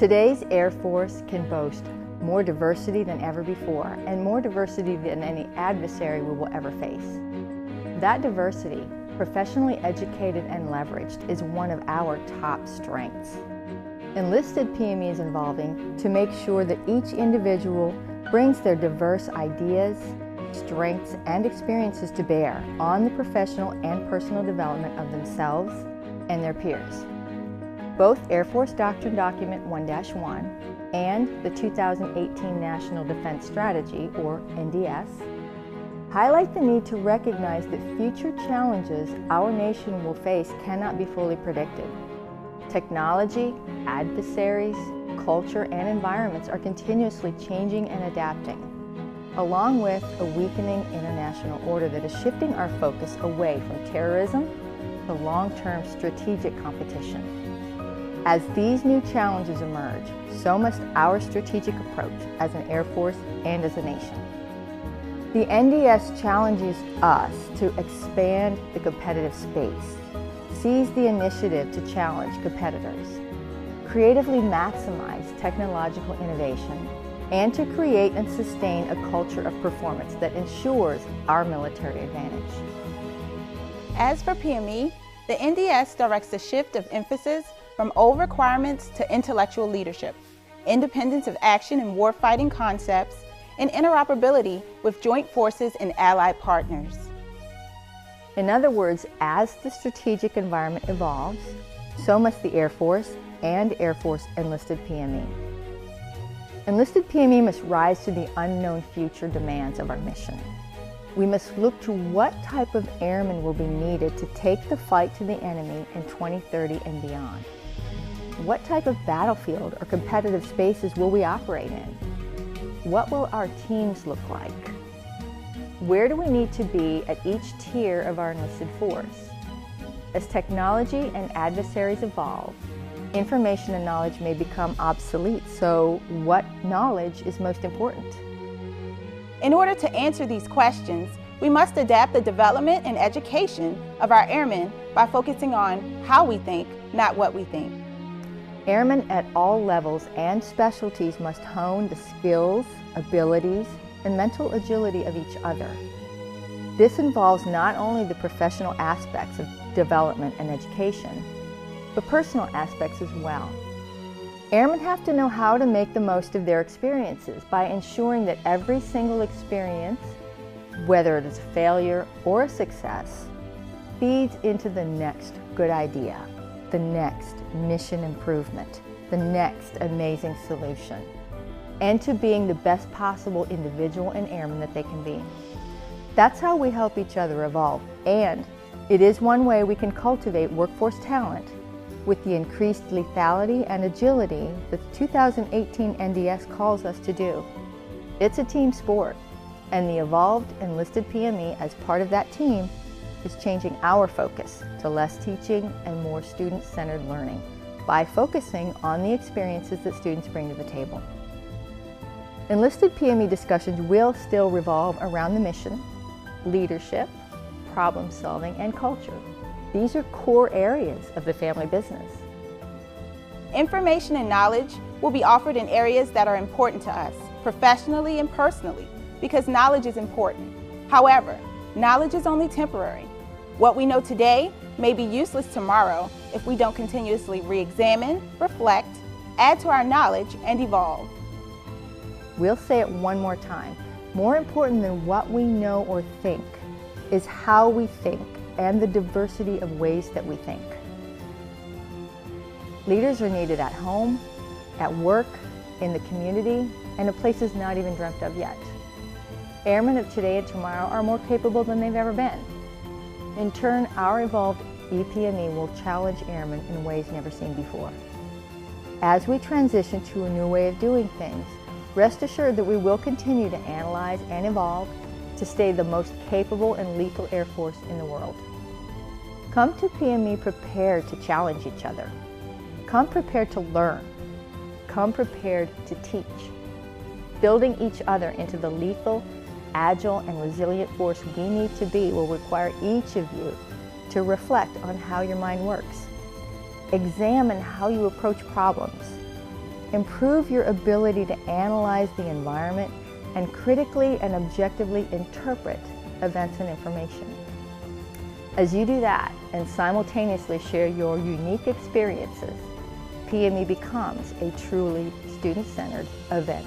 Today's Air Force can boast more diversity than ever before, and more diversity than any adversary we will ever face. That diversity, professionally educated and leveraged, is one of our top strengths. Enlisted PME is evolving to make sure that each individual brings their diverse ideas, strengths, and experiences to bear on the professional and personal development of themselves and their peers. Both Air Force Doctrine Document 1-1 and the 2018 National Defense Strategy, or NDS, highlight the need to recognize that future challenges our nation will face cannot be fully predicted. Technology, adversaries, culture, and environments are continuously changing and adapting, along with a weakening international order that is shifting our focus away from terrorism to long-term strategic competition. As these new challenges emerge, so must our strategic approach as an Air Force and as a nation. The NDS challenges us to expand the competitive space, seize the initiative to challenge competitors, creatively maximize technological innovation, and to create and sustain a culture of performance that ensures our military advantage. As for PME, the NDS directs the shift of emphasis from old requirements to intellectual leadership, independence of action and warfighting concepts, and interoperability with joint forces and allied partners. In other words, as the strategic environment evolves, so must the Air Force and Air Force Enlisted PME. Enlisted PME must rise to the unknown future demands of our mission. We must look to what type of airmen will be needed to take the fight to the enemy in 2030 and beyond. What type of battlefield or competitive spaces will we operate in? What will our teams look like? Where do we need to be at each tier of our enlisted force? As technology and adversaries evolve, information and knowledge may become obsolete, so what knowledge is most important? In order to answer these questions, we must adapt the development and education of our airmen by focusing on how we think, not what we think. Airmen at all levels and specialties must hone the skills, abilities, and mental agility of each other. This involves not only the professional aspects of development and education, but personal aspects as well. Airmen have to know how to make the most of their experiences by ensuring that every single experience, whether it is a failure or a success, feeds into the next good idea, the next mission improvement, the next amazing solution, and to being the best possible individual and airman that they can be. That's how we help each other evolve, and it is one way we can cultivate workforce talent with the increased lethality and agility that the 2018 NDS calls us to do. It's a team sport, and the evolved enlisted PME as part of that team is changing our focus to less teaching and more student-centered learning by focusing on the experiences that students bring to the table. Enlisted PME discussions will still revolve around the mission, leadership, problem solving, and culture. These are core areas of the family business. Information and knowledge will be offered in areas that are important to us, professionally and personally, because knowledge is important. However, knowledge is only temporary. What we know today may be useless tomorrow if we don't continuously re-examine, reflect, add to our knowledge, and evolve. We'll say it one more time. More important than what we know or think is how we think and the diversity of ways that we think. Leaders are needed at home, at work, in the community, and in places not even dreamt of yet. Airmen of today and tomorrow are more capable than they've ever been. In turn, our evolved EPME will challenge airmen in ways never seen before. As we transition to a new way of doing things, rest assured that we will continue to analyze and evolve to stay the most capable and lethal Air Force in the world. Come to PME prepared to challenge each other. Come prepared to learn. Come prepared to teach. Building each other into the lethal, agile, and resilient force we need to be will require each of you to reflect on how your mind works. Examine how you approach problems. Improve your ability to analyze the environment and critically and objectively interpret events and information. As you do that and simultaneously share your unique experiences, PME becomes a truly student-centered event.